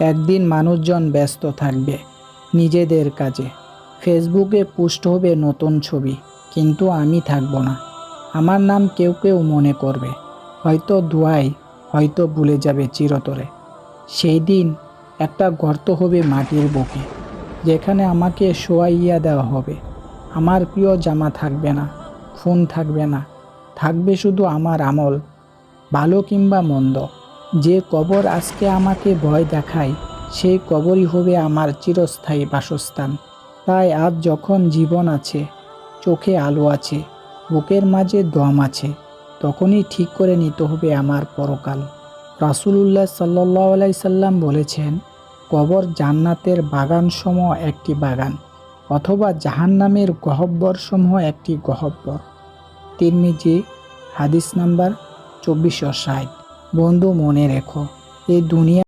একদিন মানুষজন ব্যস্ত থাকবে নিজেদের কাজে, ফেসবুকে পোস্ট হবে নতুন ছবি, কিন্তু আমি থাকব না। আমার নাম কেউ কেউ মনে করবে, হয়তো দোয়ায়, হয়তো ভুলে যাবে চিরতরে। সেই দিন একটা গর্ত হবে মাটির বুকে, যেখানে আমাকে শোয়াইয়া দেওয়া হবে। আমার প্রিয় জামা থাকবে না, ফোন থাকবে না, থাকবে শুধু আমার আমল, ভালো কিংবা মন্দ। যে কবর আজকে আমাকে ভয় দেখায়, সেই কবরই হবে আমার চিরস্থায়ী বাসস্থান। তাই আজ যখন জীবন আছে, চোখে আলো আছে, বুকের মাঝে দম আছে, তখনই ঠিক করে নিতে হবে আমার পরকাল। রাসূলুল্লাহ সাল্লাল্লাহু আলাইহি সাল্লাম বলেছেন, কবর জান্নাতের বাগানসমূহ একটি বাগান, অথবা জাহান্নামের গহ্বরসমূহ একটি গহ্বর। তিরমিজি, হাদিস নাম্বার 2460। বন্ধু, মনে রেখো, এই দুনিয়া